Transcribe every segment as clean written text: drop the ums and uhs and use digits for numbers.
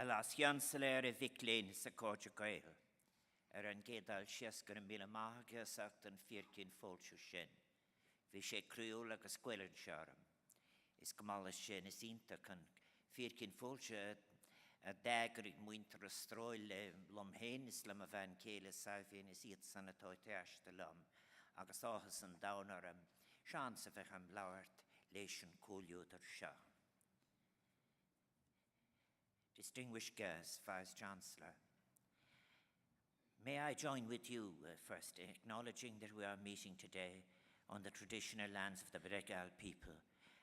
Alas jansalair vicléin sa cóide gael. An gédal siasgar an míle mágus ach an fírcin fólsú sin. Bhí sé cruúil agus scuileann searam. Is gomálas sin is ínta can fírcin fólse a dagarig muinter a stróil le lomhéin is lem a bhain céile saifin is iad sanna teideal lom agus áhas an downar am seans a bheith am lauert leis an cúliúdar seo. Distinguished guests, Vice Chancellor, may I join with you first in acknowledging that we are meeting today on the traditional lands of the Teideal people,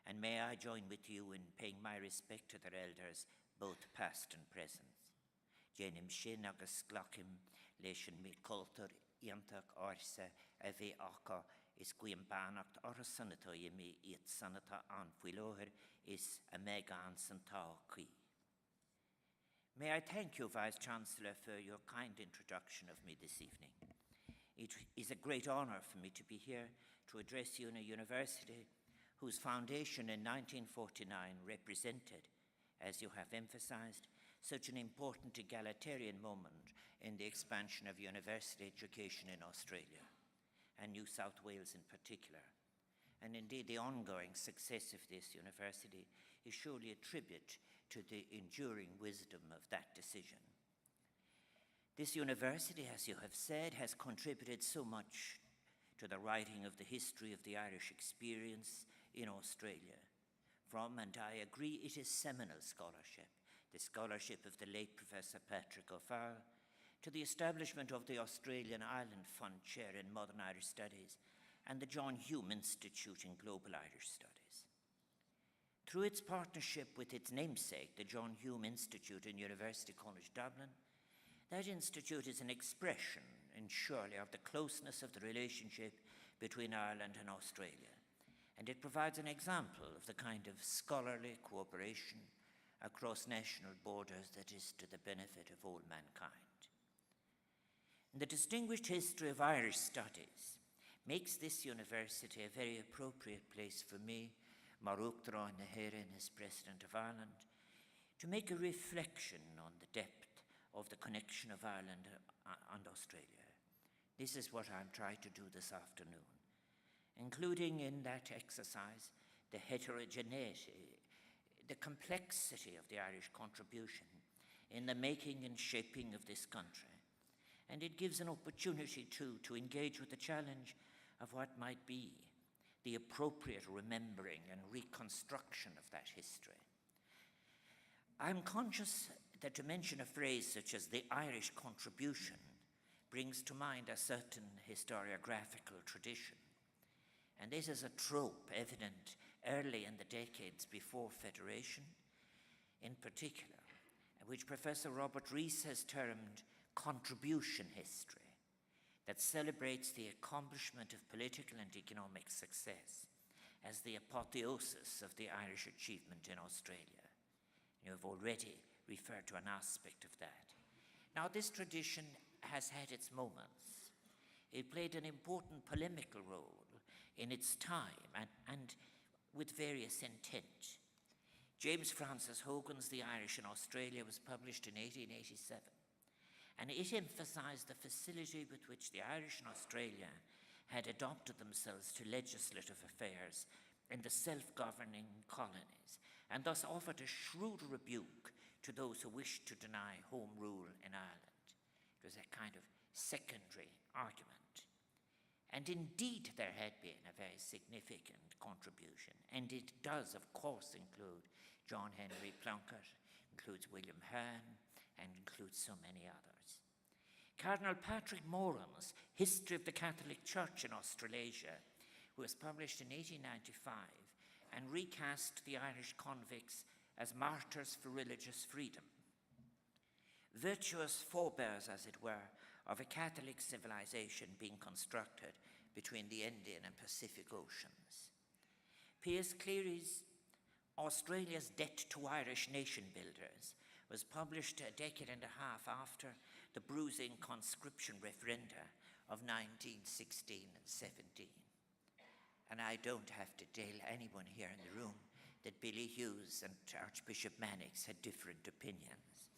and may I join with you in paying my respect to their elders, both past and present. Jenim sin agus glachim leis mi culture iantach orsa a bhí acha is guim banacht or a sanata mi iad sanata an fuiloher is a mega an santa qui. May I thank you, Vice Chancellor, for your kind introduction of me this evening. It is a great honor for me to be here to address you in a university whose foundation in 1949 represented, as you have emphasized, such an important egalitarian moment in the expansion of university education in Australia, and New South Wales in particular. And indeed, the ongoing success of this university is surely a tribute to the enduring wisdom of that decision. This university, as you have said, has contributed so much to the writing of the history of the Irish experience in Australia. From, and I agree, it is seminal scholarship, the scholarship of the late Professor Patrick O'Farrell, to the establishment of the Australian Ireland Fund Chair in Modern Irish Studies and the John Hume Institute in Global Irish Studies. Through its partnership with its namesake, the John Hume Institute in University College Dublin, that institute is an expression, and surely, of the closeness of the relationship between Ireland and Australia, and it provides an example of the kind of scholarly cooperation across national borders that is to the benefit of all mankind. The distinguished history of Irish studies makes this university a very appropriate place for me, Uachtaráin as President of Ireland, to make a reflection on the depth of the connection of Ireland and Australia. This is what I'm trying to do this afternoon, including in that exercise the heterogeneity, the complexity of the Irish contribution in the making and shaping of this country. And it gives an opportunity to engage with the challenge of what might be the appropriate remembering and reconstruction of that history. I'm conscious that to mention a phrase such as the Irish contribution brings to mind a certain historiographical tradition. And this is a trope evident early in the decades before Federation, in particular, which Professor Robert Rees has termed contribution history, that celebrates the accomplishment of political and economic success as the apotheosis of the Irish achievement in Australia. You have already referred to an aspect of that. Now, this tradition has had its moments. It played an important polemical role in its time and with various intent. James Francis Hogan's The Irish in Australia was published in 1887. And it emphasized the facility with which the Irish in Australia had adopted themselves to legislative affairs in the self-governing colonies, and thus offered a shrewd rebuke to those who wished to deny home rule in Ireland. It was a kind of secondary argument. And indeed, there had been a very significant contribution, and it does, of course, include John Henry Plunkett, includes William Hearn, and includes so many others. Cardinal Patrick Moran's History of the Catholic Church in Australasia was published in 1895 and recast the Irish convicts as martyrs for religious freedom. Virtuous forebears, as it were, of a Catholic civilization being constructed between the Indian and Pacific Oceans. Piers Cleary's Australia's Debt to Irish Nation Builders was published a decade and a half after the bruising conscription referenda of 1916 and 17. And I don't have to tell anyone here in the room that Billy Hughes and Archbishop Mannix had different opinions.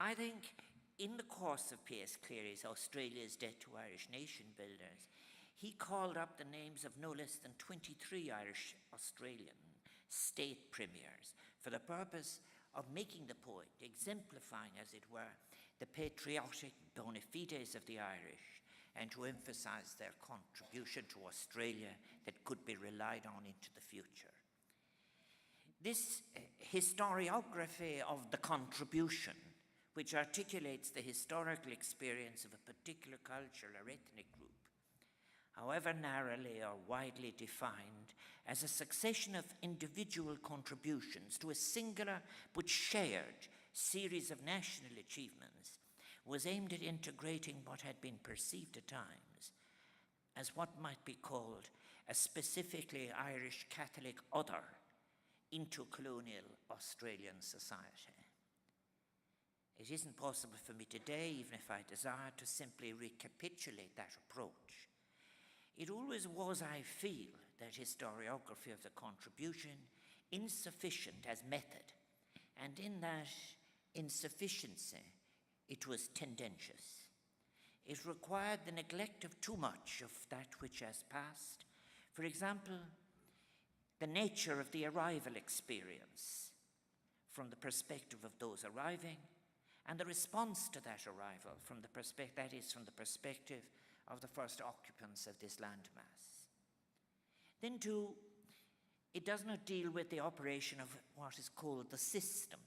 I think in the course of P.S. Cleary's Australia's Debt to Irish Nation Builders, he called up the names of no less than 23 Irish Australian state premiers for the purpose of making the point, exemplifying, as it were, the patriotic bona fides of the Irish, and to emphasise their contribution to Australia that could be relied on into the future. This historiography of the contribution, which articulates the historical experience of a particular culture or ethnic group, however narrowly or widely defined, as a succession of individual contributions to a singular but shared series of national achievements, was aimed at integrating what had been perceived at times as what might be called a specifically Irish Catholic other into colonial Australian society. It isn't possible for me today, even if I desire, to simply recapitulate that approach. It always was, I feel, that historiography of the contribution insufficient as method, and in that insufficiency, it was tendentious. It required the neglect of too much of that which has passed. For example, the nature of the arrival experience from the perspective of those arriving, and the response to that arrival from the perspective of the first occupants of this landmass. Then too, it does not deal with the operation of what is called the system,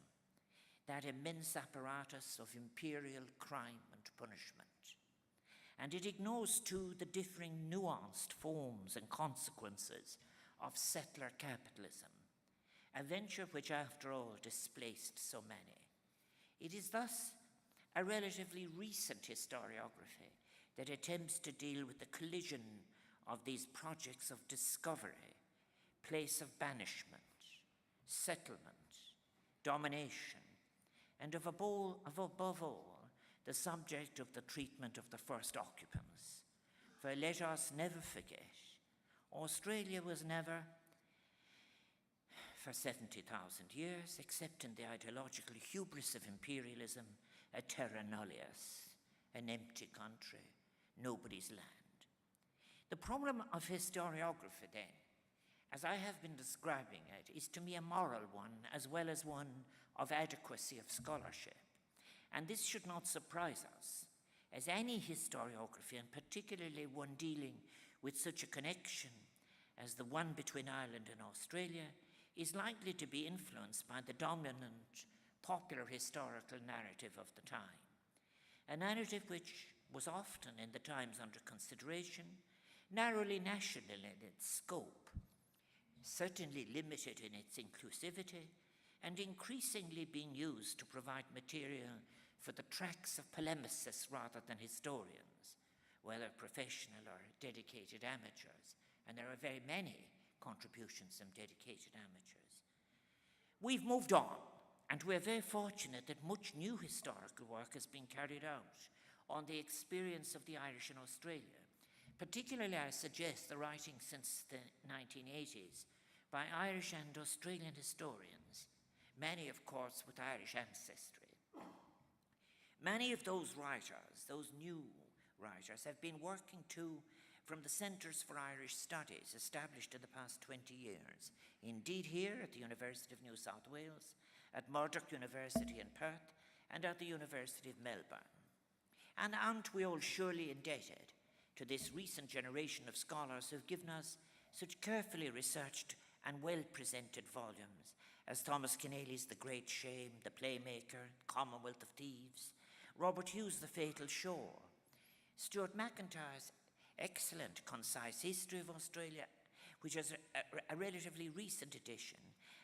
that immense apparatus of imperial crime and punishment. And it ignores too the differing nuanced forms and consequences of settler capitalism, a venture which after all displaced so many. It is thus a relatively recent historiography that attempts to deal with the collision of these projects of discovery, place of banishment, settlement, domination, and of above all, the subject of the treatment of the first occupants. For let us never forget, Australia was never, for 70,000 years, except in the ideological hubris of imperialism, a terra nullius, an empty country, nobody's land. The problem of historiography, then, as I have been describing it, is to me a moral one as well as one of adequacy of scholarship. And this should not surprise us, as any historiography, and particularly one dealing with such a connection as the one between Ireland and Australia, is likely to be influenced by the dominant popular historical narrative of the time. A narrative which was often, in the times under consideration, narrowly national in its scope, certainly limited in its inclusivity, and increasingly being used to provide material for the tracks of polemicists rather than historians, whether professional or dedicated amateurs, and there are very many contributions from dedicated amateurs. We've moved on, and we're very fortunate that much new historical work has been carried out on the experience of the Irish in Australia. Particularly, I suggest the writing since the 1980s by Irish and Australian historians, many, of course, with Irish ancestry. Many of those writers, those new writers, have been working too from the Centres for Irish Studies established in the past 20 years, indeed here at the University of New South Wales, at Murdoch University in Perth, and at the University of Melbourne. And aren't we all surely indebted to this recent generation of scholars who've given us such carefully researched and well-presented volumes as Thomas Keneally's The Great Shame, The Playmaker, Commonwealth of Thieves, Robert Hughes' The Fatal Shore, Stuart McIntyre's excellent concise history of Australia, which is a relatively recent edition,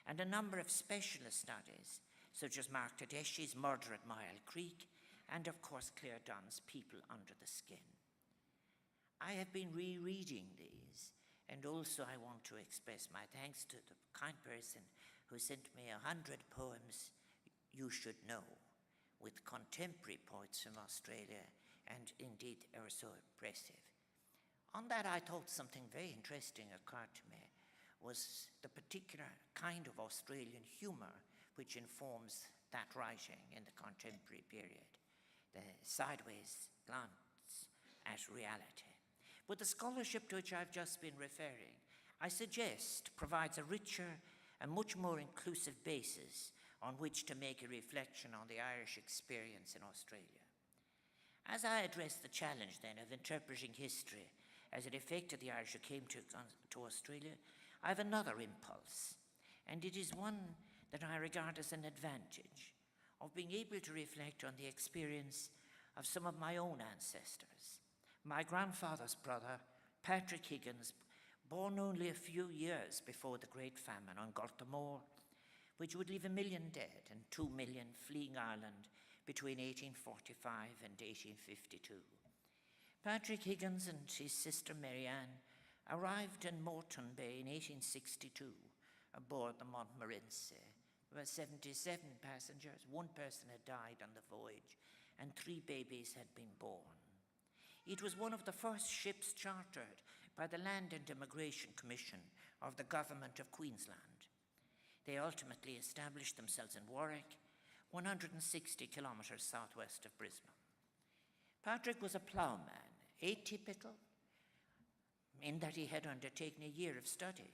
and a number of specialist studies, such as Mark Tedeschi's Murder at Mile Creek, and of course Claire Dunn's People Under the Skin. I have been rereading these, and also I want to express my thanks to the kind person who sent me 100 poems you should know, with contemporary poets from Australia, and indeed are so impressive. On that, I thought something very interesting occurred to me, was the particular kind of Australian humour which informs that writing in the contemporary period, the sideways glance at reality. But the scholarship to which I've just been referring, I suggest, provides a richer and much more inclusive basis on which to make a reflection on the Irish experience in Australia. As I address the challenge, then, of interpreting history as it affected the Irish who came to Australia, I have another impulse, and it is one that I regard as an advantage of being able to reflect on the experience of some of my own ancestors. My grandfather's brother, Patrick Higgins, born only a few years before the Great Famine on Gortamore, which would leave 1 million dead and 2 million fleeing Ireland between 1845 and 1852. Patrick Higgins and his sister Marianne arrived in Moreton Bay in 1862 aboard the Montmorency. There were 77 passengers, 1 person had died on the voyage, and 3 babies had been born. It was one of the first ships chartered by the Land and Immigration Commission of the Government of Queensland. They ultimately established themselves in Warwick, 160 kilometres southwest of Brisbane. Patrick was a ploughman, atypical in that he had undertaken a year of study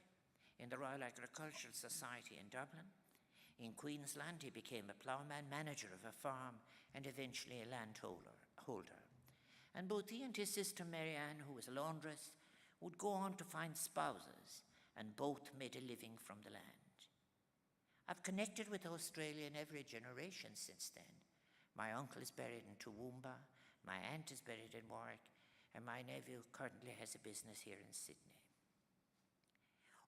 in the Royal Agricultural Society in Dublin. In Queensland, he became a ploughman, manager of a farm, and eventually a landholder. And both he and his sister Marianne, who was a laundress, would go on to find spouses, and both made a living from the land. I've connected with Australia in every generation since then. My uncle is buried in Toowoomba, my aunt is buried in Warwick, and my nephew currently has a business here in Sydney.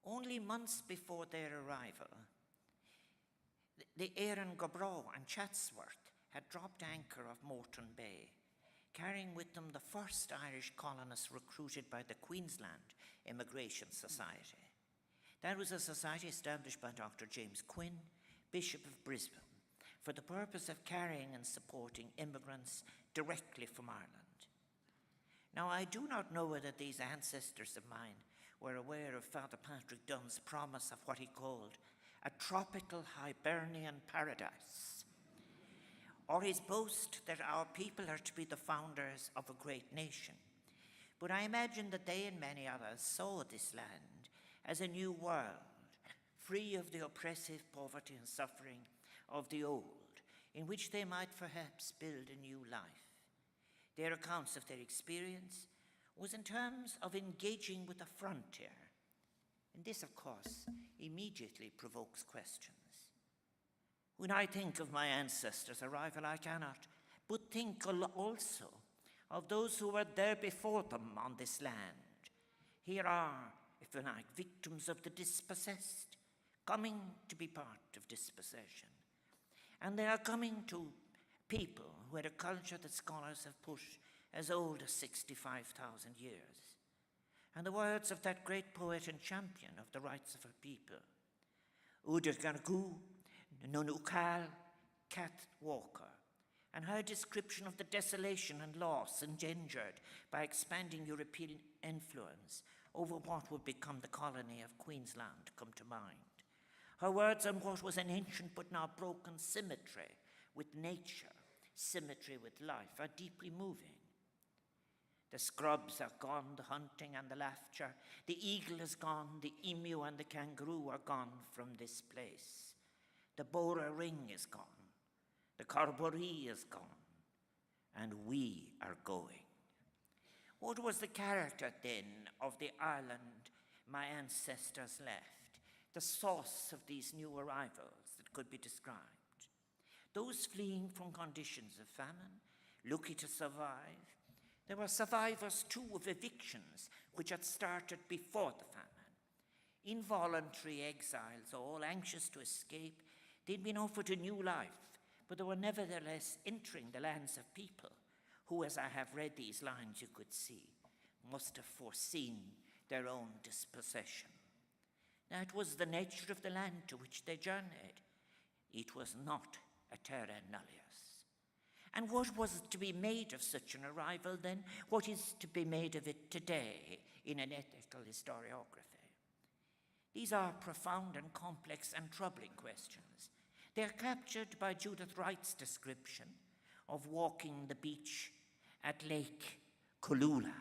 Only months before their arrival, the Éireann Gobráw and Chatsworth had dropped anchor of Moreton Bay, carrying with them the first Irish colonists recruited by the Queensland Immigration Society. That was a society established by Dr. James Quinn, Bishop of Brisbane, for the purpose of carrying and supporting immigrants directly from Ireland. Now, I do not know whether these ancestors of mine were aware of Father Patrick Dunn's promise of what he called a tropical Hibernian paradise, or his boast that our people are to be the founders of a great nation. But I imagine that they and many others saw this land as a new world, free of the oppressive poverty and suffering of the old, in which they might perhaps build a new life. Their accounts of their experience was in terms of engaging with the frontier. And this, of course, immediately provokes questions. When I think of my ancestors' arrival, I cannot but think also of those who were there before them on this land. Here are, if you like, victims of the dispossessed, coming to be part of dispossession. And they are coming to people who had a culture that scholars have pushed as old as 65,000 years. And the words of that great poet and champion of the rights of her people, Uachtaráin, Uachtaráin, Kath Walker, and her description of the desolation and loss engendered by expanding European influence over what would become the colony of Queensland come to mind. Her words on what was an ancient but now broken symmetry with nature, symmetry with life, are deeply moving. The scrubs are gone, the hunting and the laughter. The eagle is gone, the emu and the kangaroo are gone from this place. The Bora ring is gone, the Carboree is gone, and we are going. What was the character then of the Ireland my ancestors left? The source of these new arrivals that could be described? Those fleeing from conditions of famine, lucky to survive. There were survivors too of evictions which had started before the famine. Involuntary exiles, all anxious to escape, they'd been offered a new life, but they were nevertheless entering the lands of people who, as I have read these lines, you could see, must have foreseen their own dispossession. That was the nature of the land to which they journeyed. It was not a terra nullius. And what was to be made of such an arrival then? What is to be made of it today in an ethical historiography? These are profound and complex and troubling questions They are captured by Judith Wright's description of walking the beach at Lake Cooloola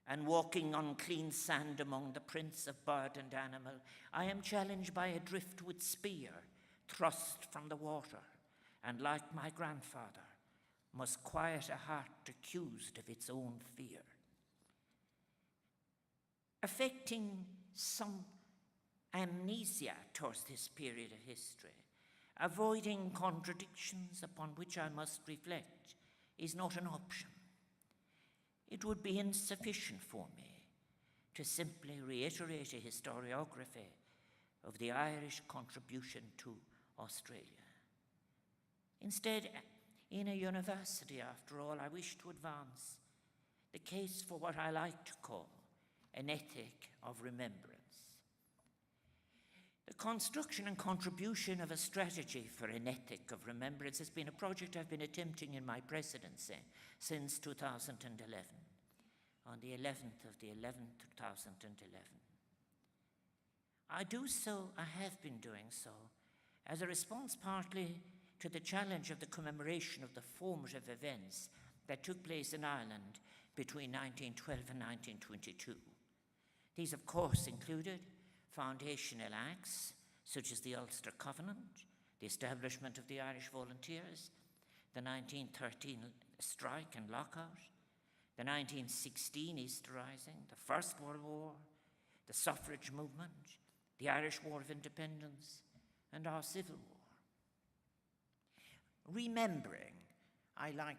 and walking on clean sand among the prints of bird and animal. I am challenged by a driftwood spear thrust from the water, and like my grandfather, must quiet a heart accused of its own fear. Affecting some amnesia towards this period of history, avoiding contradictions upon which I must reflect, is not an option. It would be insufficient for me to simply reiterate a historiography of the Irish contribution to Australia. Instead, in a university, after all, I wish to advance the case for what I like to call an ethic of remembrance. The construction and contribution of a strategy for an ethic of remembrance has been a project I've been attempting in my presidency since 2011, on the 11th of the 11th, 2011. I have been doing so, as a response partly to the challenge of the commemoration of the formative events that took place in Ireland between 1912 and 1922. These, of course, included foundational acts such as the Ulster Covenant, the establishment of the Irish Volunteers, the 1913 strike and lockout, the 1916 Easter Rising, the First World War, the suffrage movement, the Irish War of Independence, and our Civil War. Remembering, I like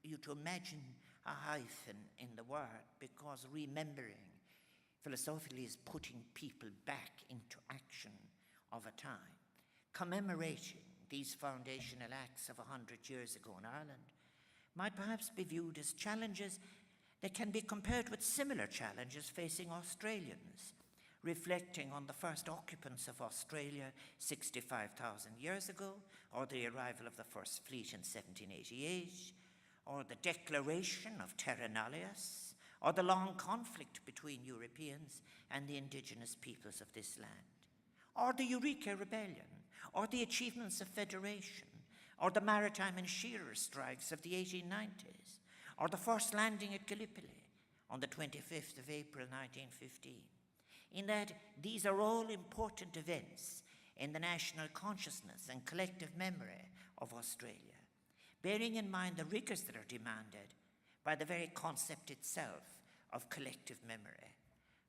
you to imagine a hyphen in the word, because remembering philosophically is putting people back into action of a time. Commemorating these foundational acts of 100 years ago in Ireland might perhaps be viewed as challenges that can be compared with similar challenges facing Australians, reflecting on the first occupants of Australia 65,000 years ago, or the arrival of the first fleet in 1788, or the declaration of Terra Nullius, or the long conflict between Europeans and the indigenous peoples of this land, or the Eureka Rebellion, or the achievements of federation, or the maritime and shearer strikes of the 1890s, or the first landing at Gallipoli on the 25th of April 1915. In that these are all important events in the national consciousness and collective memory of Australia, bearing in mind the rigors that are demanded by the very concept itself of collective memory.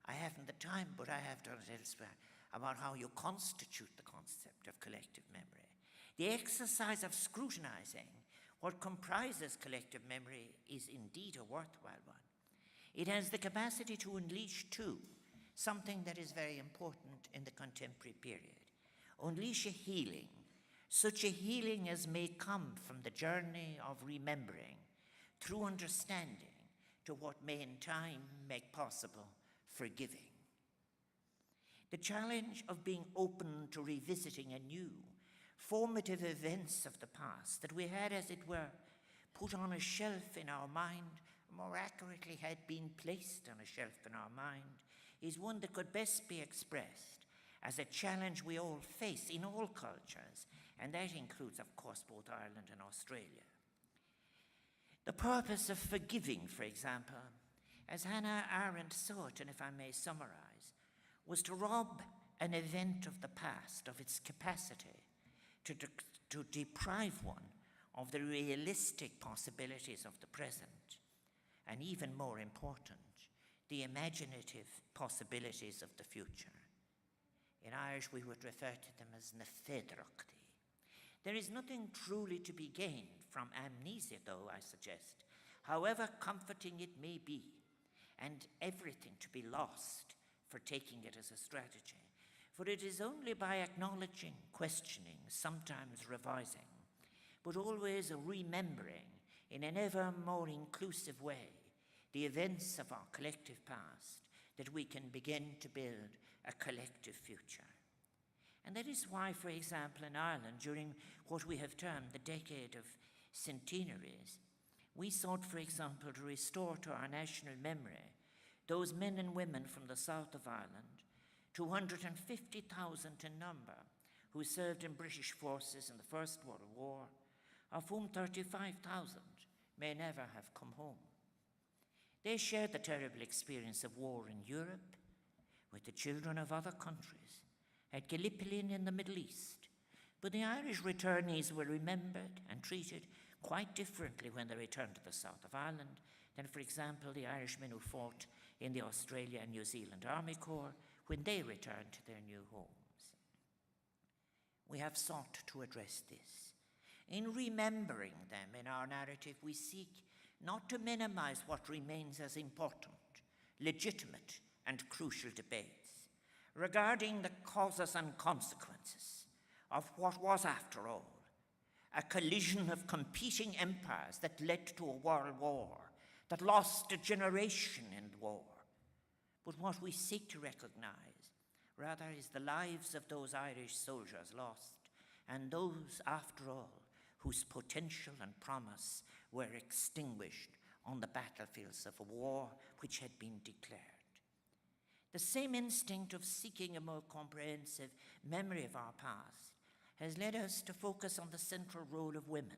I haven't the time, but I have done it elsewhere, about how you constitute the concept of collective memory. The exercise of scrutinizing what comprises collective memory is indeed a worthwhile one. It has the capacity to unleash, too, something that is very important in the contemporary period. Unleash a healing, such a healing as may come from the journey of remembering through understanding to what may in time make possible forgiving. The challenge of being open to revisiting anew formative events of the past that we had, as it were, put on a shelf in our mind, more accurately had been placed on a shelf in our mind, is one that could best be expressed as a challenge we all face in all cultures, and that includes, of course, both Ireland and Australia. The purpose of forgiving, for example, as Hannah Arendt saw it, and if I may summarize, was to rob an event of the past of its capacity to deprive one of the realistic possibilities of the present, and even more important, the imaginative possibilities of the future. In Irish, we would refer to them as na féidearthachtaí. There is nothing truly to be gained from amnesia, though, I suggest, however comforting it may be, and everything to be lost for taking it as a strategy. For it is only by acknowledging, questioning, sometimes revising, but always remembering in an ever more inclusive way the events of our collective past, that we can begin to build a collective future. And that is why, for example, in Ireland, during what we have termed the decade of centenaries, we sought, for example, to restore to our national memory those men and women from the south of Ireland, 250,000 in number, who served in British forces in the First World War, of whom 35,000 may never have come home. They shared the terrible experience of war in Europe with the children of other countries, at Gallipoli in the Middle East. But the Irish returnees were remembered and treated quite differently when they returned to the south of Ireland than, for example, the Irishmen who fought in the Australia and New Zealand Army Corps when they returned to their new homes. We have sought to address this. In remembering them in our narrative, we seek not to minimize what remains as important, legitimate, and crucial debates regarding the causes and consequences of what was, after all, a collision of competing empires that led to a world war, that lost a generation in war. But what we seek to recognize, rather, is the lives of those Irish soldiers lost, and those, after all, whose potential and promise were extinguished on the battlefields of a war which had been declared. The same instinct of seeking a more comprehensive memory of our past has led us to focus on the central role of women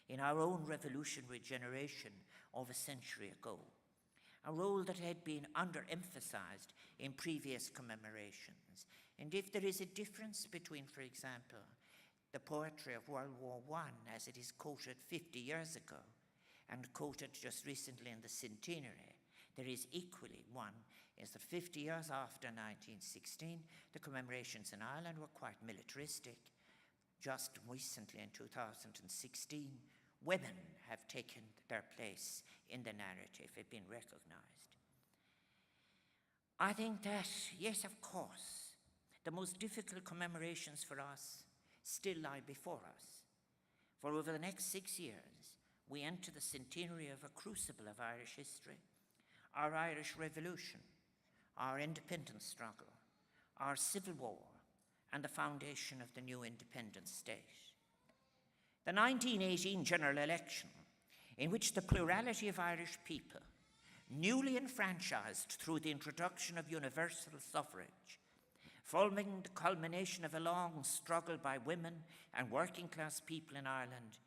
in our own revolutionary generation of a century ago, a role that had been underemphasized in previous commemorations. And if there is a difference between, for example, the poetry of World War I, as it is quoted 50 years ago, and quoted just recently in the centenary, there is equally one, is that 50 years after 1916, the commemorations in Ireland were quite militaristic. Just recently, in 2016, women have taken their place in the narrative, have been recognized. I think that, yes, of course, the most difficult commemorations for us still lie before us. For over the next 6 years, we enter the centenary of a crucible of Irish history, our Irish Revolution, our independence struggle, our civil war, and the foundation of the new independent state. The 1918 general election, in which the plurality of Irish people, newly enfranchised through the introduction of universal suffrage, following the culmination of a long struggle by women and working class people in Ireland,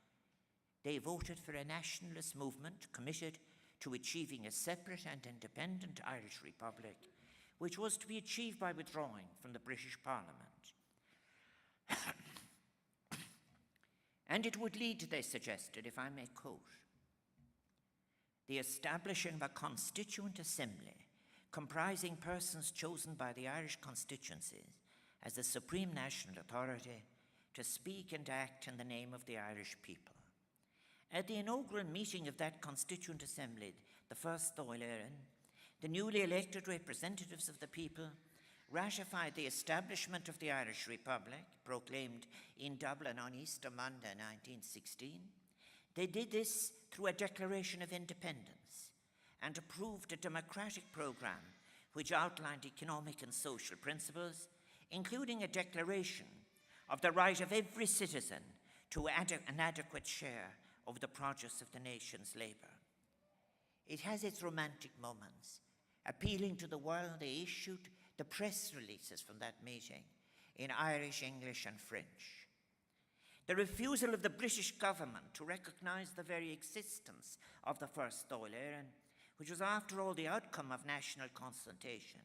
they voted for a nationalist movement committed to achieving a separate and independent Irish Republic, which was to be achieved by withdrawing from the British Parliament. And it would lead, they suggested, if I may quote, the establishing of a constituent assembly comprising persons chosen by the Irish constituencies as the supreme national authority to speak and act in the name of the Irish people. At the inaugural meeting of that constituent assembly, the first teideal, the newly elected representatives of the people ratified the establishment of the Irish Republic, proclaimed in Dublin on Easter Monday, 1916. They did this through a declaration of independence and approved a democratic program which outlined economic and social principles, including a declaration of the right of every citizen to an adequate share of the produce of the nation's labour. It has its romantic moments. Appealing to the world, they issued the press releases from that meeting in Irish, English, and French. The refusal of the British government to recognise the very existence of the first teideal, which was after all the outcome of national consultation,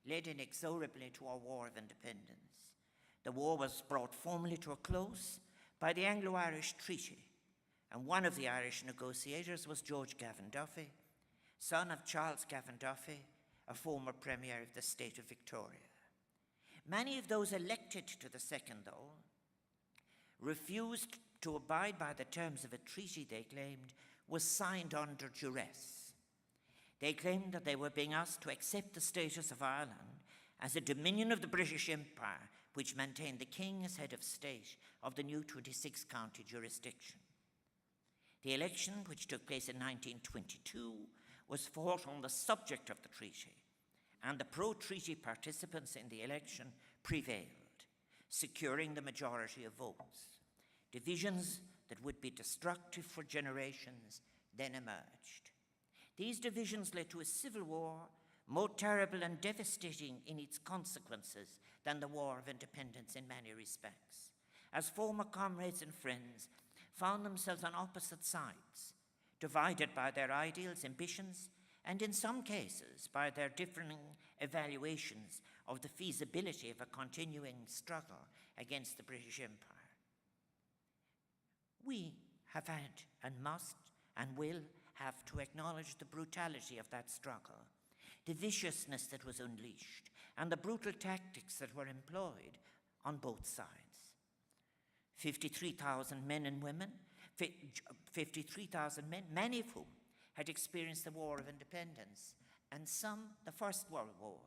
led inexorably to a war of independence. The war was brought formally to a close by the Anglo-Irish Treaty, and one of the Irish negotiators was George Gavin Duffy, son of Charles Gavin Duffy, a former Premier of the state of Victoria. Many of those elected to the second, though, refused to abide by the terms of a treaty they claimed was signed under duress. They claimed that they were being asked to accept the status of Ireland as a dominion of the British Empire, which maintained the king as head of state of the new 26-county jurisdiction. The election, which took place in 1922, was fought on the subject of the treaty, and the pro-treaty participants in the election prevailed, securing the majority of votes. Divisions that would be destructive for generations then emerged. These divisions led to a civil war more terrible and devastating in its consequences than the War of Independence in many respects, as former comrades and friends found themselves on opposite sides, divided by their ideals, ambitions, and in some cases by their differing evaluations of the feasibility of a continuing struggle against the British Empire. We have had and must and will have to acknowledge the brutality of that struggle, the viciousness that was unleashed, and the brutal tactics that were employed on both sides. 53,000 men and women, 53,000 men, many of whom had experienced the War of Independence, and some the First World War,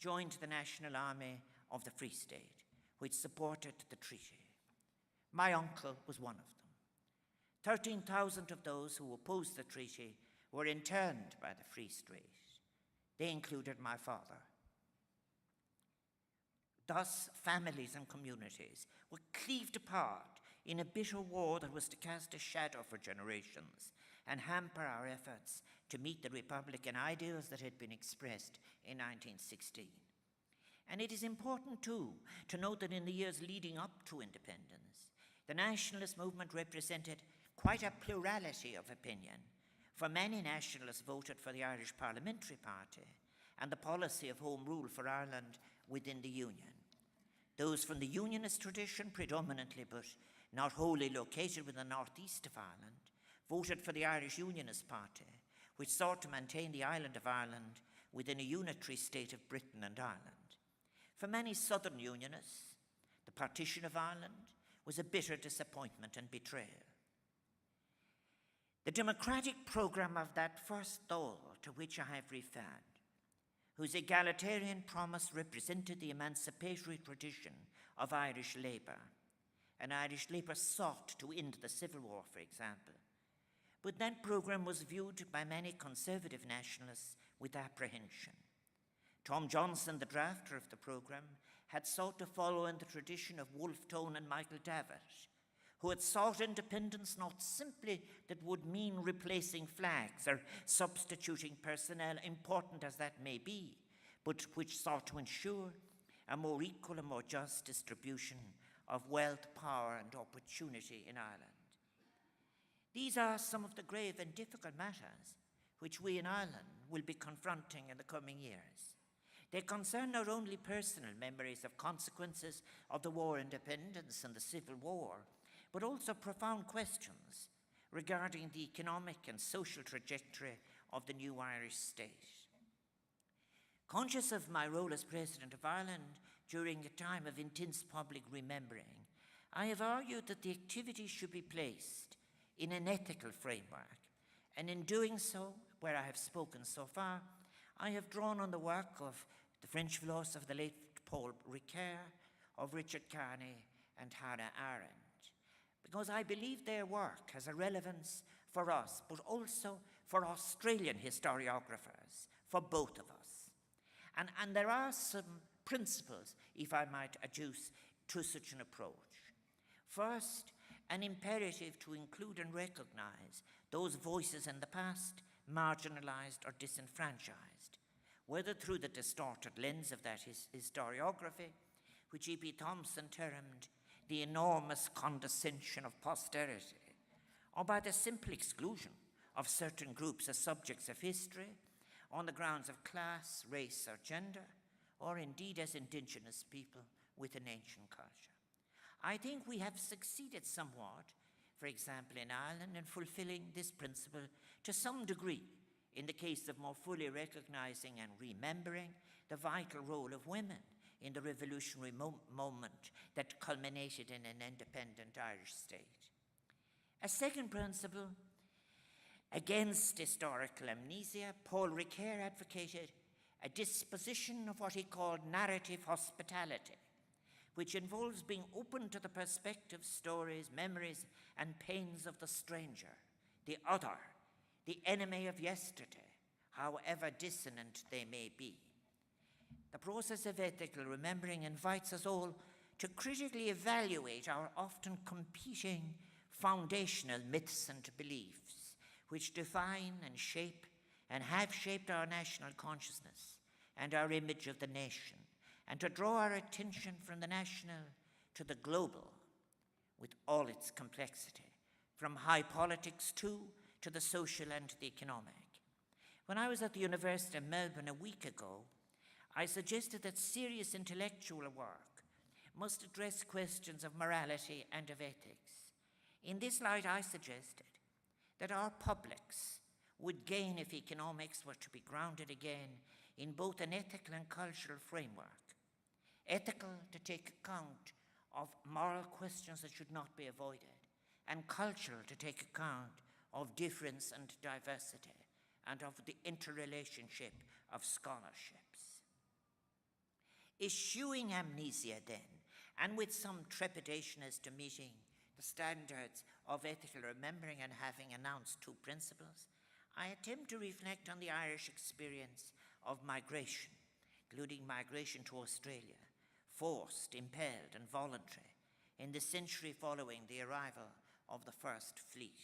joined the National Army of the Free State, which supported the treaty. My uncle was one of them. 13,000 of those who opposed the treaty were interned by the Free State. They included my father. Thus, families and communities were cleaved apart in a bitter war that was to cast a shadow for generations and hamper our efforts to meet the Republican ideals that had been expressed in 1916. And it is important, too, to note that in the years leading up to independence, the nationalist movement represented quite a plurality of opinion, for many nationalists voted for the Irish Parliamentary Party and the policy of Home Rule for Ireland within the Union. Those from the Unionist tradition, predominantly but not wholly located within the northeast of Ireland, voted for the Irish Unionist Party, which sought to maintain the island of Ireland within a unitary state of Britain and Ireland. For many Southern Unionists, the partition of Ireland was a bitter disappointment and betrayal. The democratic programme of that first Dáil to which I have referred, whose egalitarian promise represented the emancipatory tradition of Irish Labour, and Irish Labour sought to end the Civil War, for example. But that programme was viewed by many conservative nationalists with apprehension. Tom Johnson, the drafter of the programme, had sought to follow in the tradition of Wolfe Tone and Michael Davitt, who had sought independence not simply that would mean replacing flags or substituting personnel, important as that may be, but which sought to ensure a more equal and more just distribution of wealth, power, and opportunity in Ireland. These are some of the grave and difficult matters which we in Ireland will be confronting in the coming years. They concern not only personal memories of consequences of the War of Independence and the Civil War, but also profound questions regarding the economic and social trajectory of the new Irish state. Conscious of my role as President of Ireland during a time of intense public remembering, I have argued that the activity should be placed in an ethical framework, and in doing so, where I have spoken so far, I have drawn on the work of the French philosopher, the late Paul Ricoeur, of Richard Carney and Hannah Arendt, because I believe their work has a relevance for us, but also for Australian historiographers, for both of us. And there are some principles, if I might adduce, to such an approach. First, an imperative to include and recognize those voices in the past, marginalized or disenfranchised, whether through the distorted lens of that historiography, which E.P. Thompson termed the enormous condescension of posterity, or by the simple exclusion of certain groups as subjects of history on the grounds of class, race, or gender, or indeed as indigenous people with an ancient culture. I think we have succeeded somewhat, for example, in Ireland, in fulfilling this principle to some degree in the case of more fully recognizing and remembering the vital role of women in the revolutionary moment that culminated in an independent Irish state. A second principle, against historical amnesia, Paul Ricoeur advocated a disposition of what he called narrative hospitality, which involves being open to the perspectives, stories, memories, and pains of the stranger, the other, the enemy of yesterday, however dissonant they may be. The process of ethical remembering invites us all to critically evaluate our often competing foundational myths and beliefs, which define and shape and have shaped our national consciousness and our image of the nation, and to draw our attention from the national to the global with all its complexity, from high politics to the social and the economic. When I was at the University of Melbourne a week ago, I suggested that serious intellectual work must address questions of morality and of ethics. In this light, I suggested that our publics would gain if economics were to be grounded again in both an ethical and cultural framework. Ethical, to take account of moral questions that should not be avoided, and cultural, to take account of difference and diversity, and of the interrelationship of scholarships. Eschewing amnesia then, and with some trepidation as to meeting the standards of ethical remembering and having announced 2 principles, I attempt to reflect on the Irish experience of migration, including migration to Australia, forced, impelled, and voluntary, in the century following the arrival of the first fleet.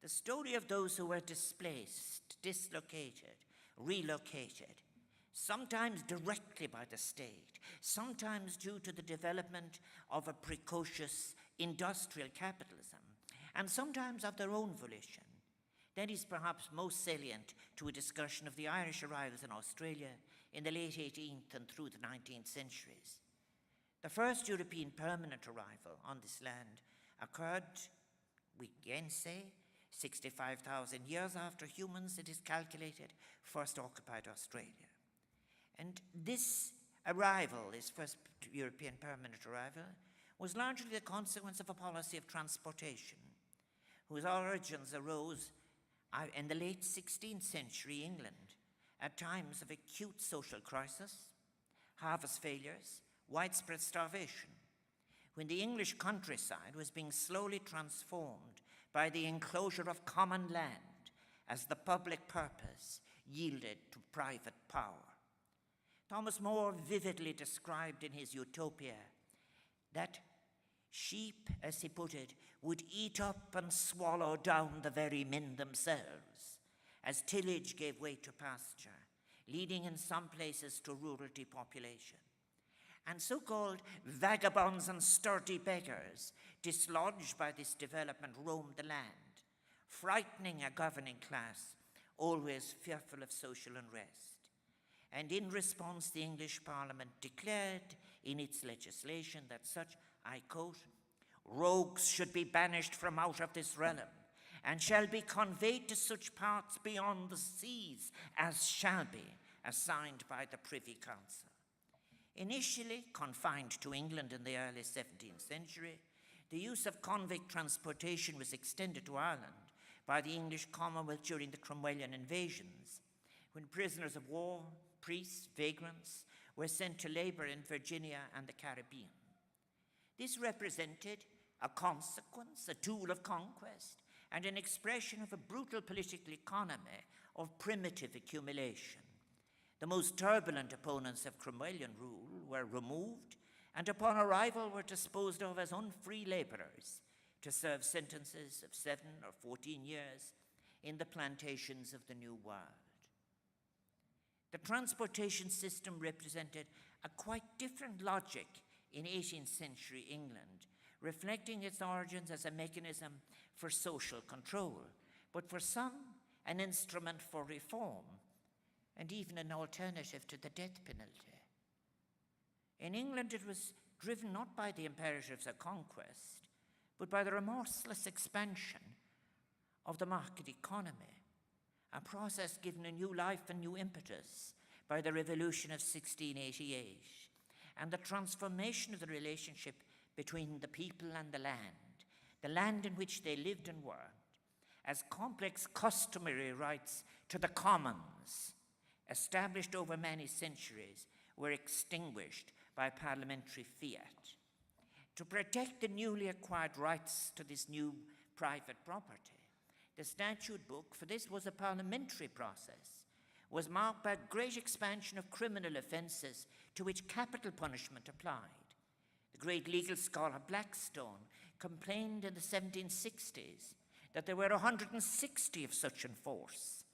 The story of those who were displaced, dislocated, relocated, sometimes directly by the state, sometimes due to the development of a precocious industrial capitalism, and sometimes of their own volition. That is perhaps most salient to a discussion of the Irish arrivals in Australia in the late 18th and through the 19th centuries. The first European permanent arrival on this land occurred, we again say, 65,000 years after humans, it is calculated, first occupied Australia. And this arrival, this first European permanent arrival, was largely the consequence of a policy of transportation, whose origins arose in the late 16th century England, at times of acute social crisis, harvest failures, widespread starvation, when the English countryside was being slowly transformed by the enclosure of common land as the public purpose yielded to private power. Thomas More vividly described in his Utopia that sheep, as he put it, would eat up and swallow down the very men themselves, as tillage gave way to pasture, leading in some places to rural depopulation. And so-called vagabonds and sturdy beggars, dislodged by this development, roamed the land, frightening a governing class, always fearful of social unrest. And in response, the English Parliament declared in its legislation that such, I quote, rogues should be banished from out of this realm, and shall be conveyed to such parts beyond the seas as shall be assigned by the Privy Council. Initially confined to England in the early 17th century, the use of convict transportation was extended to Ireland by the English Commonwealth during the Cromwellian invasions, when prisoners of war, priests, vagrants were sent to labor in Virginia and the Caribbean. This represented a consequence, a tool of conquest, and an expression of a brutal political economy of primitive accumulation. The most turbulent opponents of Cromwellian rule were removed, and upon arrival were disposed of as unfree laborers to serve sentences of 7 or 14 years in the plantations of the New World. The transportation system represented a quite different logic in 18th century England, reflecting its origins as a mechanism for social control, but for some, an instrument for reform, and even an alternative to the death penalty. In England, it was driven not by the imperatives of conquest, but by the remorseless expansion of the market economy, a process given a new life and new impetus by the Revolution of 1688, and the transformation of the relationship between the people and the land in which they lived and worked, as complex customary rights to the commons, established over many centuries, were extinguished by parliamentary fiat. To protect the newly acquired rights to this new private property, the statute book, for this was a parliamentary process, was marked by a great expansion of criminal offences to which capital punishment applied. The great legal scholar Blackstone complained in the 1760s that there were 160 of such in force,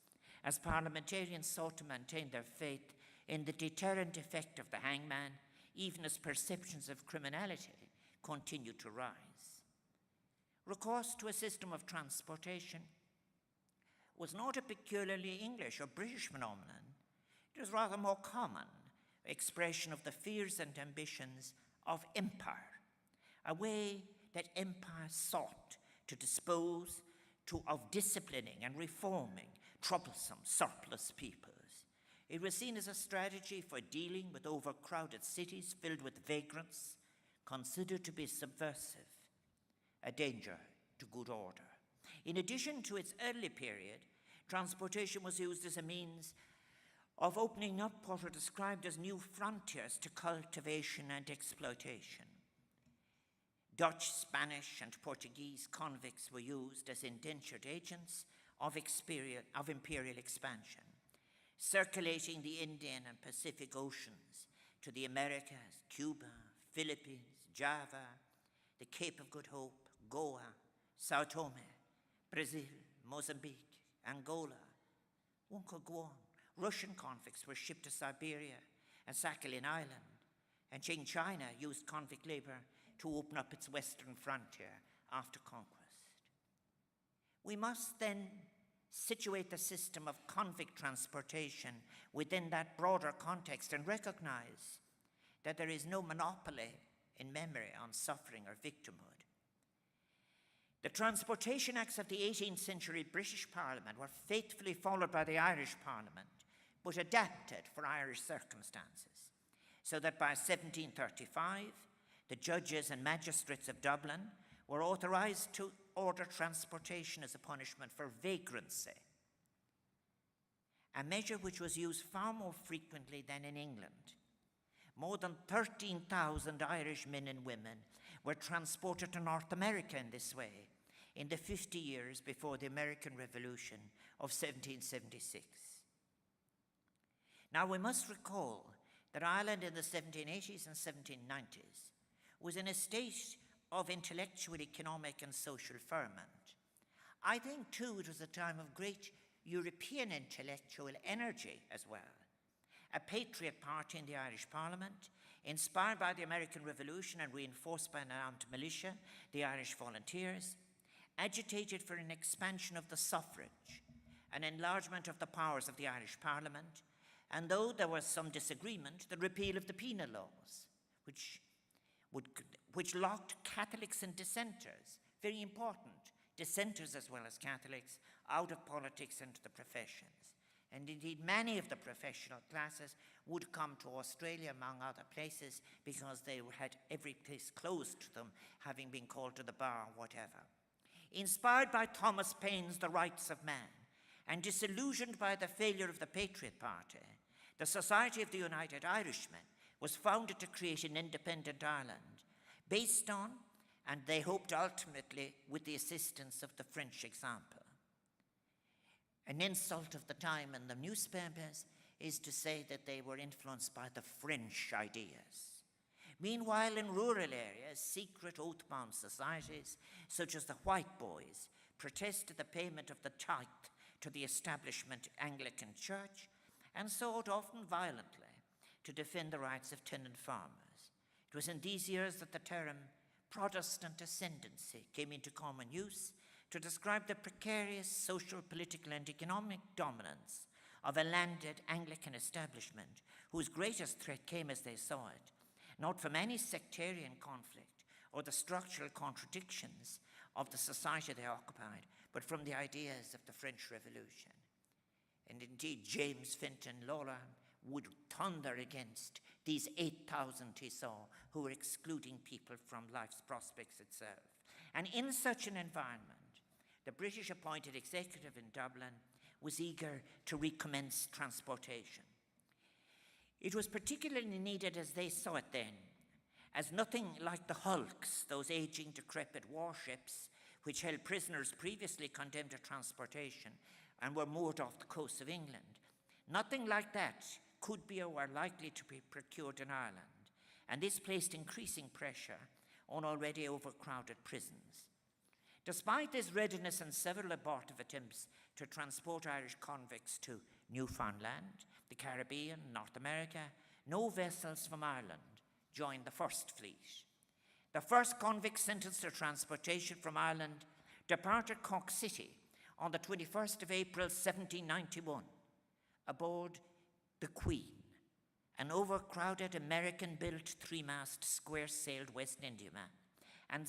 as parliamentarians sought to maintain their faith in the deterrent effect of the hangman, even as perceptions of criminality continued to rise. Recourse to a system of transportation was not a peculiarly English or British phenomenon. It was rather more common expression of the fears and ambitions of empire, a way that empire sought to dispose of disciplining and reforming troublesome surplus peoples. It was seen as a strategy for dealing with overcrowded cities filled with vagrants, considered to be subversive, a danger to good order. In addition to its early period, transportation was used as a means of opening up what are described as new frontiers to cultivation and exploitation. Dutch, Spanish, and Portuguese convicts were used as indentured agents of imperial expansion, circulating the Indian and Pacific Oceans to the Americas, Cuba, Philippines, Java, the Cape of Good Hope, Goa, Sao Tome, Brazil, Mozambique, Angola. One could go on. Russian convicts were shipped to Siberia and Sakhalin Island, and Qing China used convict labor to open up its western frontier after conquest. We must then situate the system of convict transportation within that broader context and recognize that there is no monopoly in memory on suffering or victimhood. The Transportation Acts of the 18th century British Parliament were faithfully followed by the Irish Parliament, but adapted for Irish circumstances, so that by 1735, the judges and magistrates of Dublin were authorised to order transportation as a punishment for vagrancy, a measure which was used far more frequently than in England. More than 13,000 Irish men and women were transported to North America in this way in the 50 years before the American Revolution of 1776. Now we must recall that Ireland in the 1780s and 1790s was in a state of intellectual, economic, and social ferment. I think, too, it was a time of great European intellectual energy as well. A patriot party in the Irish Parliament, inspired by the American Revolution and reinforced by an armed militia, the Irish Volunteers, agitated for an expansion of the suffrage, an enlargement of the powers of the Irish Parliament, and though there was some disagreement, the repeal of the penal laws, which locked Catholics and dissenters, very important, dissenters as well as Catholics, out of politics and the professions. And indeed, many of the professional classes would come to Australia, among other places, because they had every place closed to them, having been called to the bar or whatever. Inspired by Thomas Paine's The Rights of Man, and disillusioned by the failure of the Patriot Party, the Society of the United Irishmen was founded to create an independent Ireland, based on, and they hoped ultimately, with the assistance of the French example. An insult of the time in the newspapers is to say that they were influenced by the French ideas. Meanwhile, in rural areas, secret oath-bound societies, such as the White Boys, protested the payment of the tithe to the establishment Anglican Church, and sought often violently to defend the rights of tenant farmers. It was in these years that the term Protestant ascendancy came into common use to describe the precarious social, political, and economic dominance of a landed Anglican establishment whose greatest threat came, as they saw it, not from any sectarian conflict or the structural contradictions of the society they occupied, but from the ideas of the French Revolution. And indeed, James Fenton Lawler would thunder against these 8,000 he saw who were excluding people from life's prospects itself. And in such an environment, the British appointed executive in Dublin was eager to recommence transportation. It was particularly needed, as they saw it then, as nothing like the hulks, those aging, decrepit warships which held prisoners previously condemned to transportation and were moored off the coast of England. Nothing like that could be or were likely to be procured in Ireland, and this placed increasing pressure on already overcrowded prisons. Despite this readiness and several abortive attempts to transport Irish convicts to Newfoundland, the Caribbean, North America, no vessels from Ireland joined the first fleet. The first convicts sentenced to transportation from Ireland departed Cork City on the 21st of April 1791 aboard the Queen, an overcrowded American-built three-mast square-sailed West Indiaman, and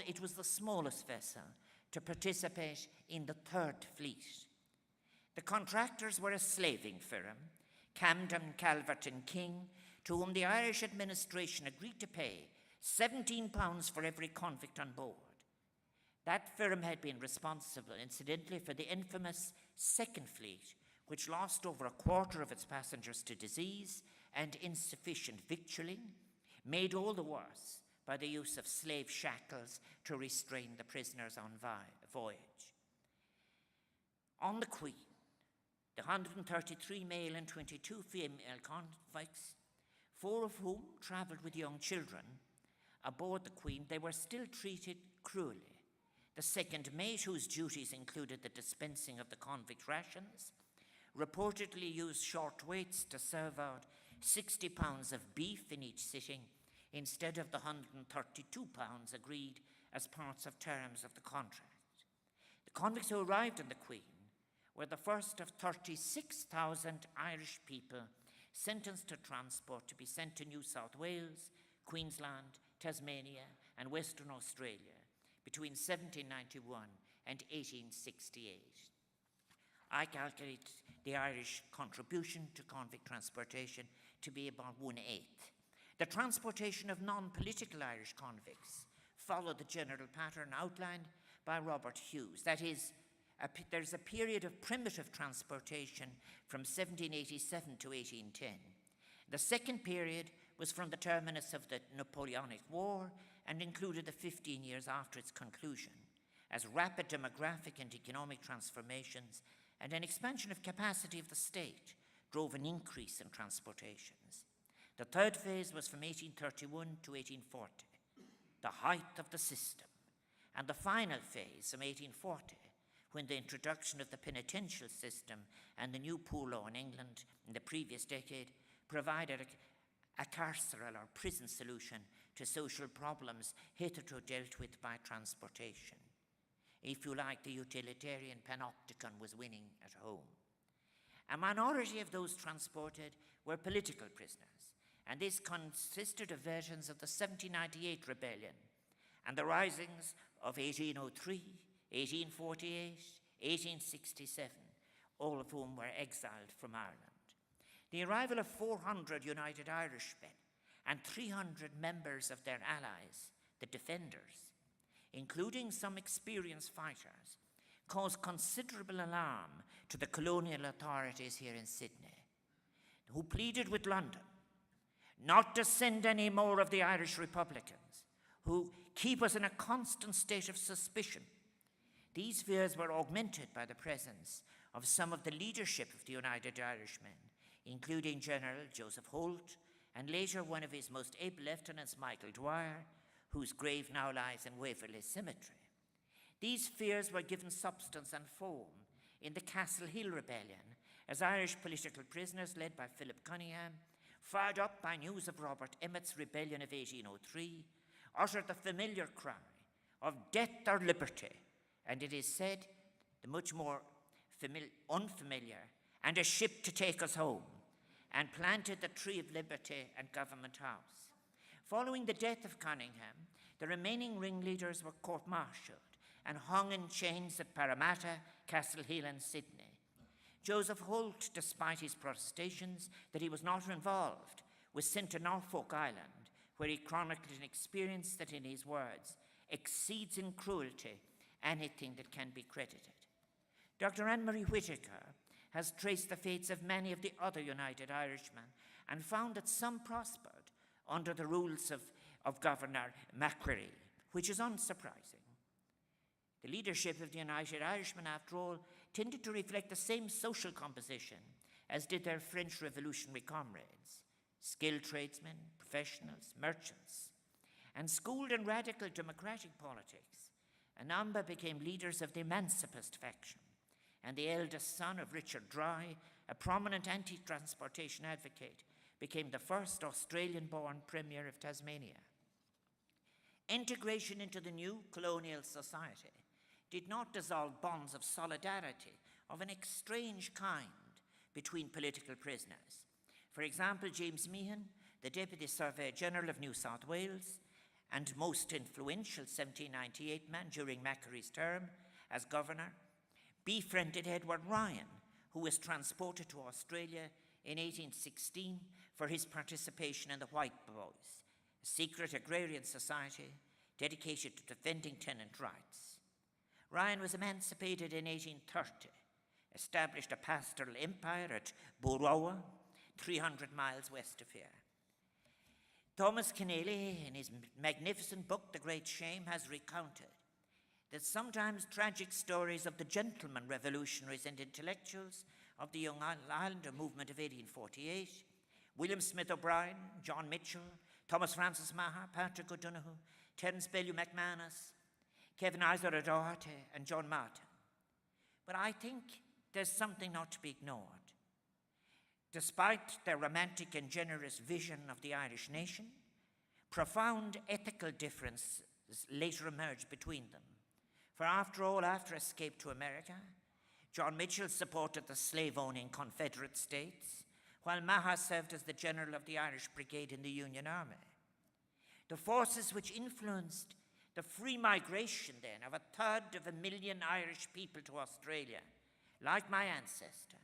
it was the smallest vessel to participate in the third fleet. The contractors were a slaving firm, Camden, Calvert and King, to whom the Irish administration agreed to pay £17 for every convict on board. That firm had been responsible, incidentally, for the infamous Second Fleet, which lost over a quarter of its passengers to disease and insufficient victualling, made all the worse by the use of slave shackles to restrain the prisoners on voyage. On the Queen, the 133 male and 22 female convicts, 4 of whom travelled with young children, aboard the Queen, they were still treated cruelly. The second mate, whose duties included the dispensing of the convict rations, reportedly used short weights to serve out 60 pounds of beef in each sitting instead of the 132 pounds agreed as parts of terms of the contract. The convicts who arrived on the Queen were the first of 36,000 Irish people sentenced to transport to be sent to New South Wales, Queensland, Tasmania, and Western Australia between 1791 and 1868. I calculate the Irish contribution to convict transportation to be about 1/8. The transportation of non-political Irish convicts followed the general pattern outlined by Robert Hughes. That is, there's a period of primitive transportation from 1787 to 1810. The second period was from the terminus of the Napoleonic War and included the 15 years after its conclusion, as rapid demographic and economic transformations and an expansion of capacity of the state drove an increase in transportations. The third phase was from 1831 to 1840, the height of the system, and the final phase from 1840, when the introduction of the penitential system and the new poor law in England in the previous decade provided a carceral or prison solution to social problems hitherto dealt with by transportation. If you like, the utilitarian panopticon was winning at home. A minority of those transported were political prisoners, and this consisted of versions of the 1798 rebellion and the risings of 1803, 1848, 1867, all of whom were exiled from Ireland. The arrival of 400 United Irishmen and 300 members of their allies, the Defenders, including some experienced fighters, caused considerable alarm to the colonial authorities here in Sydney, who pleaded with London not to send any more of the Irish Republicans, who keep us in a constant state of suspicion. These fears were augmented by the presence of some of the leadership of the United Irishmen, including General Joseph Holt, and later one of his most able lieutenants, Michael Dwyer, whose grave now lies in Waverley Cemetery. These fears were given substance and form in the Castle Hill Rebellion, as Irish political prisoners led by Philip Cunningham, fired up by news of Robert Emmet's rebellion of 1803, uttered the familiar cry of death or liberty, and it is said, the much more unfamiliar, and a ship to take us home, and planted the Tree of Liberty and Government House. Following the death of Cunningham, the remaining ringleaders were court-martialed and hung in chains at Parramatta, Castle Hill and Sydney. Joseph Holt, despite his protestations that he was not involved, was sent to Norfolk Island, where he chronicled an experience that, in his words, exceeds in cruelty anything that can be credited. Dr. Anne-Marie Whitaker has traced the fates of many of the other United Irishmen and found that some prospered under the rules of Governor Macquarie, which is unsurprising. The leadership of the United Irishmen, after all, tended to reflect the same social composition as did their French Revolutionary comrades: skilled tradesmen, professionals, merchants, and schooled in radical democratic politics, a number became leaders of the emancipist faction, and the eldest son of Richard Dry, a prominent anti-transportation advocate, became the first Australian-born Premier of Tasmania. Integration into the new colonial society did not dissolve bonds of solidarity of an strange kind between political prisoners. For example, James Meehan, the Deputy Surveyor General of New South Wales and most influential 1798 man during Macquarie's term as governor, befriended Edward Ryan, who was transported to Australia in 1816 for his participation in the White Boys, a secret agrarian society dedicated to defending tenant rights. Ryan was emancipated in 1830, established a pastoral empire at Borowa, 300 miles west of here. Thomas Keneally, in his magnificent book, The Great Shame, has recounted that sometimes tragic stories of the gentleman revolutionaries and intellectuals of the Young Islander movement of 1848, William Smith O'Brien, John Mitchell, Thomas Francis Maher, Patrick O'Donoghue, Terence Bellew McManus, Kevin Isaac O'Doherty, and John Martin. But I think there's something not to be ignored. Despite their romantic and generous vision of the Irish nation, profound ethical differences later emerged between them. For after all, after escape to America, John Mitchell supported the slave-owning Confederate States, while Maher served as the general of the Irish Brigade in the Union Army. The forces which influenced the free migration then of 250,000 Irish people to Australia, like my ancestor,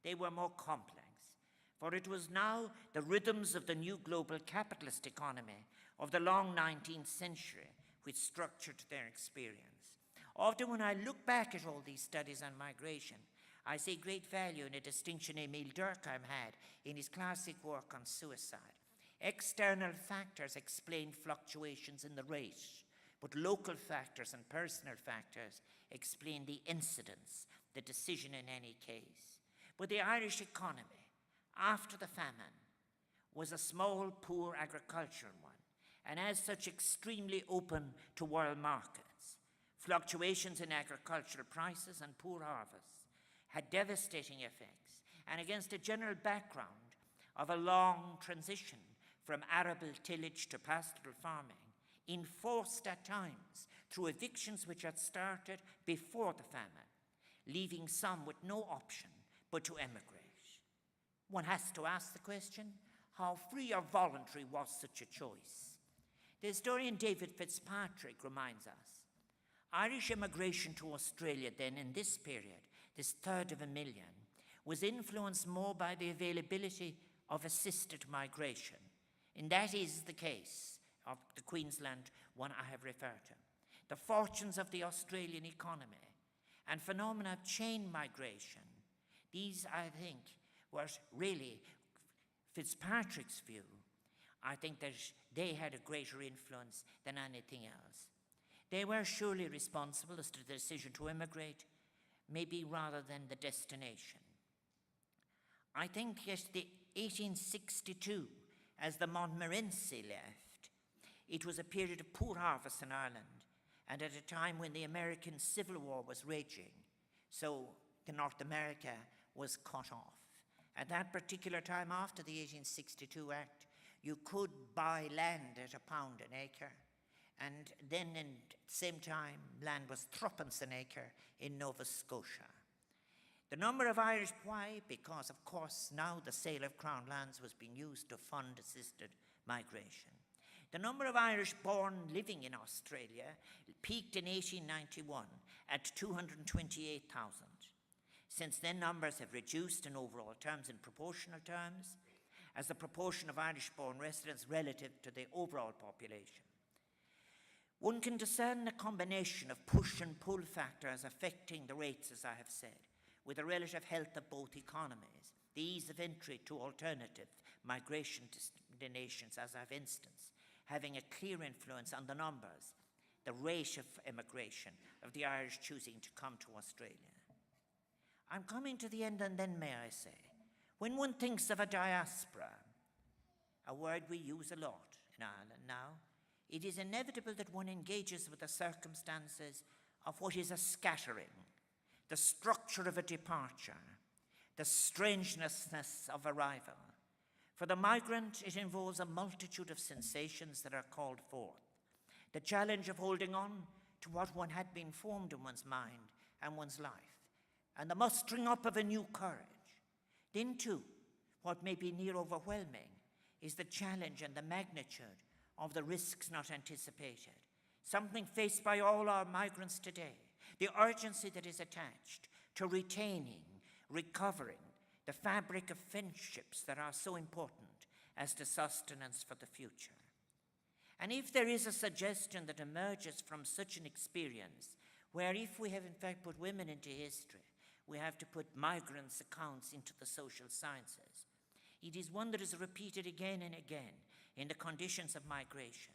they were more complex, for it was now the rhythms of the new global capitalist economy of the long 19th century which structured their experience. Often when I look back at all these studies on migration, I see great value in a distinction Emile Durkheim had in his classic work on suicide. External factors explain fluctuations in the rate, but local factors and personal factors explain the incidence, the decision in any case. But the Irish economy, after the famine, was a small, poor agricultural one, and as such extremely open to world markets. Fluctuations in agricultural prices and poor harvests had devastating effects, and against a general background of a long transition from arable tillage to pastoral farming, enforced at times through evictions which had started before the famine, leaving some with no option but to emigrate. One has to ask the question, how free or voluntary was such a choice? The historian David Fitzpatrick reminds us, Irish immigration to Australia then in this period, this 1/3 was influenced more by the availability of assisted migration. And that is the case of the Queensland one I have referred to. The fortunes of the Australian economy and phenomena of chain migration, these I think were really Fitzpatrick's view. I think that they had a greater influence than anything else. They were surely responsible as to the decision to immigrate, maybe rather than the destination. I think at the 1862, as the Montmorency left, it was a period of poor harvest in Ireland, and at a time when the American Civil War was raging, so the North America was cut off. At that particular time, after the 1862 Act, you could buy land at £1 an acre, and then at the same time, land was 3 an acre in Nova Scotia. The number of Irish, why? Because, of course, now the sale of Crown lands was being used to fund assisted migration. The number of Irish born living in Australia peaked in 1891 at 228,000. Since then, numbers have reduced in overall terms, in proportional terms, as the proportion of Irish-born residents relative to the overall population. One can discern a combination of push and pull factors affecting the rates, as I have said, with the relative health of both economies, the ease of entry to alternative migration destinations, as I've instanced, having a clear influence on the numbers, the rate of immigration of the Irish choosing to come to Australia. I'm coming to the end, and then may I say, when one thinks of a diaspora, a word we use a lot in Ireland now, it is inevitable that one engages with the circumstances of what is a scattering, the structure of a departure, the strangeness of arrival. For the migrant, it involves a multitude of sensations that are called forth. The challenge of holding on to what one had been formed in one's mind and one's life, and the mustering up of a new courage. Then too, what may be near overwhelming is the challenge and the magnitude of the risks not anticipated, something faced by all our migrants today, the urgency that is attached to retaining, recovering the fabric of friendships that are so important as to sustenance for the future. And if there is a suggestion that emerges from such an experience, where if we have in fact put women into history, we have to put migrants' accounts into the social sciences, it is one that is repeated again and again in the conditions of migration.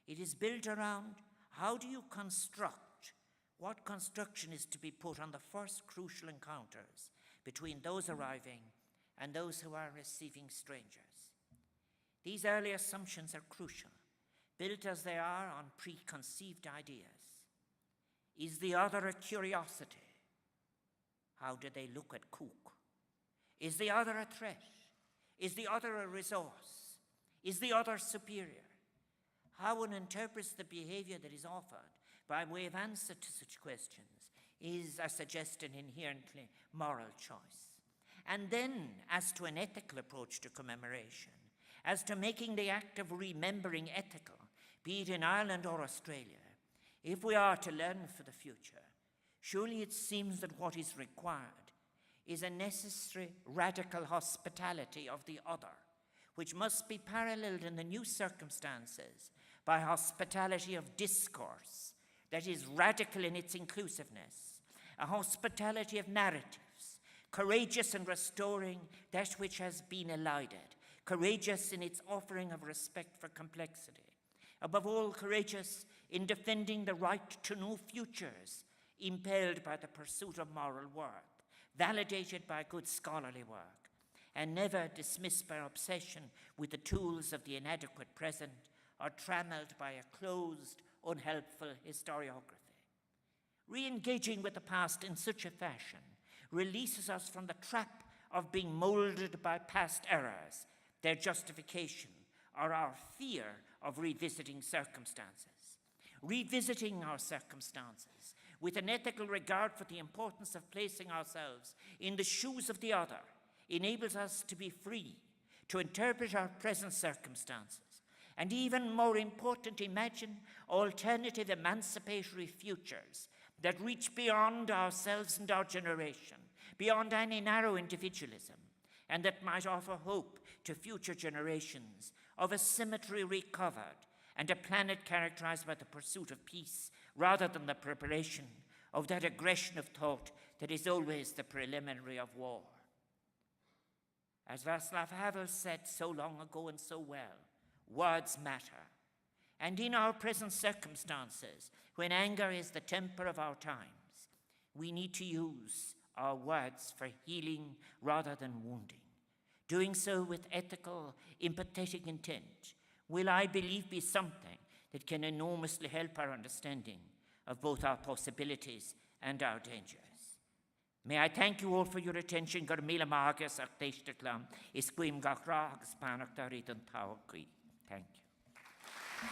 It is built around how do you construct, what construction is to be put on the first crucial encounters between those arriving and those who are receiving strangers. These early assumptions are crucial, built as they are on preconceived ideas. Is the other a curiosity? How do they look at cook? Is the other a threat? Is the other a resource? Is the other superior? How one interprets the behavior that is offered by way of answer to such questions is a suggestion inherently moral choice. And then, as to an ethical approach to commemoration, as to making the act of remembering ethical, be it in Ireland or Australia, if we are to learn for the future, surely it seems that what is required is a necessary radical hospitality of the other, which must be paralleled in the new circumstances by hospitality of discourse that is radical in its inclusiveness, a hospitality of narratives, courageous in restoring that which has been elided, courageous in its offering of respect for complexity, above all courageous in defending the right to new futures impelled by the pursuit of moral worth, validated by good scholarly work, and never dismissed by obsession with the tools of the inadequate present or trammelled by a closed, unhelpful historiography. Re-engaging with the past in such a fashion releases us from the trap of being moulded by past errors, their justification, or our fear of revisiting circumstances. Revisiting our circumstances with an ethical regard for the importance of placing ourselves in the shoes of the other enables us to be free to interpret our present circumstances, and even more important, imagine alternative emancipatory futures that reach beyond ourselves and our generation, beyond any narrow individualism, and that might offer hope to future generations of a symmetry recovered and a planet characterized by the pursuit of peace rather than the preparation of that aggression of thought that is always the preliminary of war. As Václav Havel said so long ago and so well, words matter. And in our present circumstances, when anger is the temper of our times, we need to use our words for healing rather than wounding. Doing so with ethical, empathetic intent will, I believe, be something that can enormously help our understanding of both our possibilities and our dangers. May I thank you all for your attention. Gur míle mágas ach téisteach is cuim gach rá agus pánach dar iad an táhachaí. Thank you.